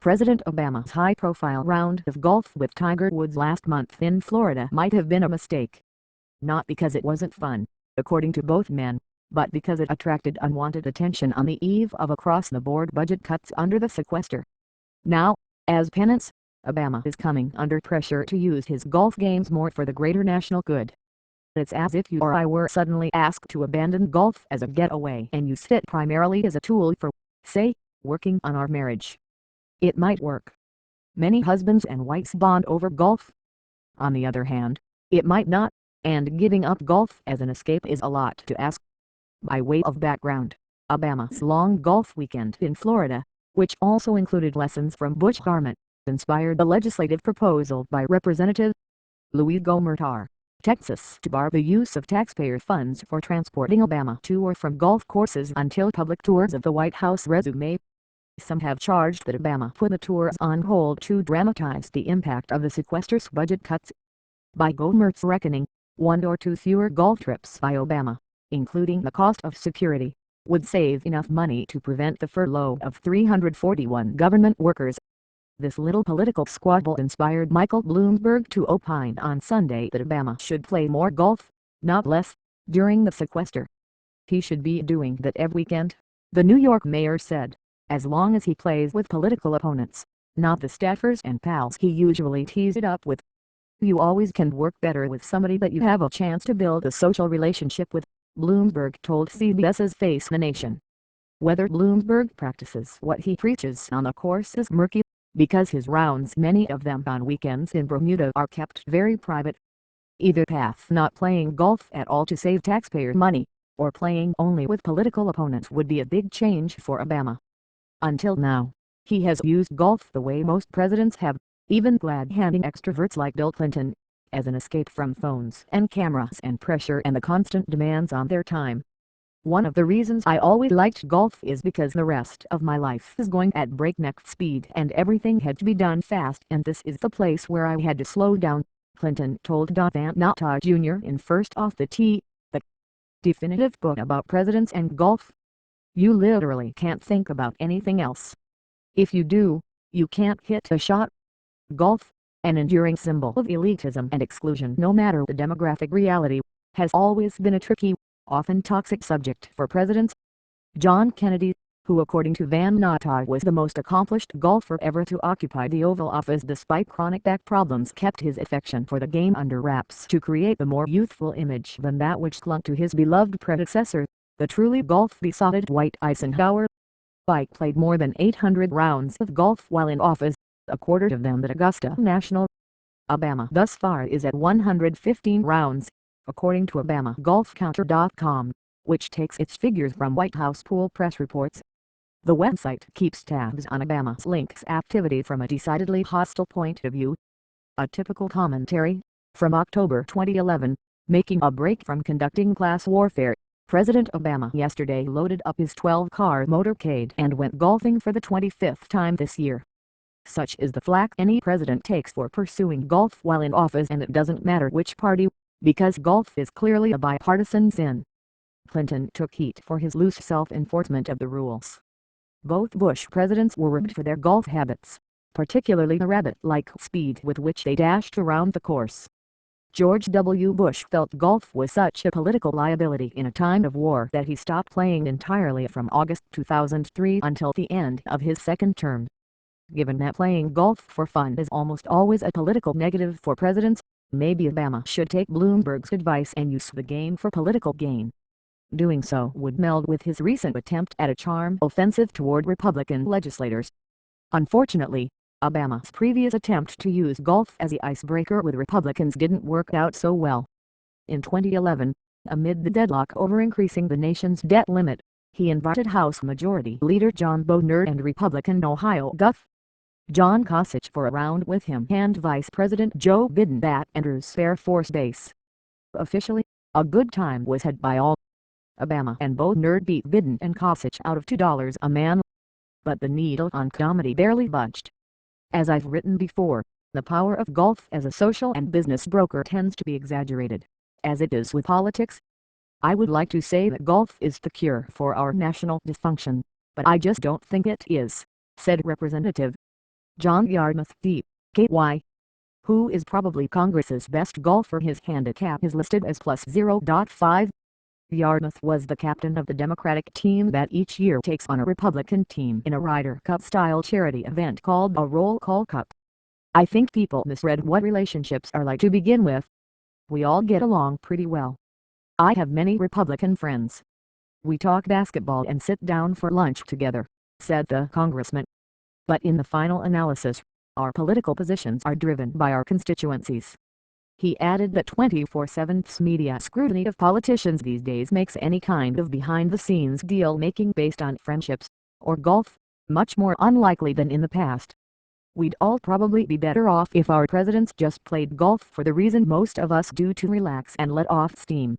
President Obama's high-profile round of golf with Tiger Woods last month in Florida might have been a mistake. Not because it wasn't fun, according to both men, but because it attracted unwanted attention on the eve of across-the-board budget cuts under the sequester. Now, as penance, Obama is coming under pressure to use his golf games more for the greater national good. It's as if you or I were suddenly asked to abandon golf as a getaway and use it primarily as a tool for, say, working on our marriage. It might work. Many husbands and wives bond over golf. On the other hand, it might not, and giving up golf as an escape is a lot to ask. By way of background, Obama's long golf weekend in Florida, which also included lessons from Butch Harmon, inspired the legislative proposal by Representative Louis Gohmert, Texas, to bar the use of taxpayer funds for transporting Obama to or from golf courses until public tours of the White House resume. Some have charged that Obama put the tours on hold to dramatize the impact of the sequester's budget cuts. By Gohmert's reckoning, 1 or 2 fewer golf trips by Obama, including the cost of security, would save enough money to prevent the furlough of 341 government workers. This little political squabble inspired Michael Bloomberg to opine on Sunday that Obama should play more golf, not less, during the sequester. He should be doing that every weekend, the New York mayor said, as long as he plays with political opponents, not the staffers and pals he usually tees it up with. You always can work better with somebody that you have a chance to build a social relationship with, Bloomberg told CBS's Face the Nation. Whether Bloomberg practices what he preaches on the course is murky, because his rounds, many of them on weekends in Bermuda, are kept very private. Either path, not playing golf at all to save taxpayer money, or playing only with political opponents, would be a big change for Obama. Until now, he has used golf the way most presidents have, even glad-handing extroverts like Bill Clinton, as an escape from phones and cameras and pressure and the constant demands on their time. One of the reasons I always liked golf is because the rest of my life is going at breakneck speed and everything had to be done fast, and this is the place where I had to slow down, Clinton told Don Van Natta Jr. in First Off the Tee, the definitive book about presidents and golf. You literally can't think about anything else. If you do, you can't hit a shot. Golf, an enduring symbol of elitism and exclusion no matter the demographic reality, has always been a tricky, often toxic subject for presidents. John Kennedy, who according to Van Natta was the most accomplished golfer ever to occupy the Oval Office despite chronic back problems, kept his affection for the game under wraps to create a more youthful image than that which clung to his beloved predecessor, the truly golf-besotted Dwight Eisenhower. Spike played more than 800 rounds of golf while in office, a quarter of them at Augusta National. Obama thus far is at 115 rounds, according to ObamaGolfCounter.com, which takes its figures from White House pool press reports. The website keeps tabs on Obama's links activity from a decidedly hostile point of view. A typical commentary, from October 2011, making a break from conducting class warfare, President Obama yesterday loaded up his 12-car motorcade and went golfing for the 25th time this year. Such is the flack any president takes for pursuing golf while in office, and it doesn't matter which party, because golf is clearly a bipartisan sin. Clinton took heat for his loose self-enforcement of the rules. Both Bush presidents were ribbed for their golf habits, particularly the rabbit-like speed with which they dashed around the course. George W. Bush felt golf was such a political liability in a time of war that he stopped playing entirely from August 2003 until the end of his second term. Given that playing golf for fun is almost always a political negative for presidents, maybe Obama should take Bloomberg's advice and use the game for political gain. Doing so would meld with his recent attempt at a charm offensive toward Republican legislators. Unfortunately, Obama's previous attempt to use golf as the icebreaker with Republicans didn't work out so well. In 2011, amid the deadlock over increasing the nation's debt limit, he invited House Majority Leader John Boehner and Republican Ohio Gov. John Kasich for a round with him and Vice President Joe Biden at Andrews Air Force Base. Officially, a good time was had by all. Obama and Boehner beat Biden and Kasich out of $2 a man. But the needle on comedy barely budged. As I've written before, the power of golf as a social and business broker tends to be exaggerated, as it is with politics. I would like to say that golf is the cure for our national dysfunction, but I just don't think it is, said Representative John Yarmouth D.K.Y., who is probably Congress's best golfer. His handicap is listed as plus 0.5. Yarmouth was the captain of the Democratic team that each year takes on a Republican team in a Ryder Cup-style charity event called a Roll Call Cup. I think people misread what relationships are like to begin with. We all get along pretty well. I have many Republican friends. We talk basketball and sit down for lunch together, said the congressman. But in the final analysis, our political positions are driven by our constituencies. He added that 24/7 media scrutiny of politicians these days makes any kind of behind-the-scenes deal-making based on friendships, or golf, much more unlikely than in the past. We'd all probably be better off if our presidents just played golf for the reason most of us do, to relax and let off steam.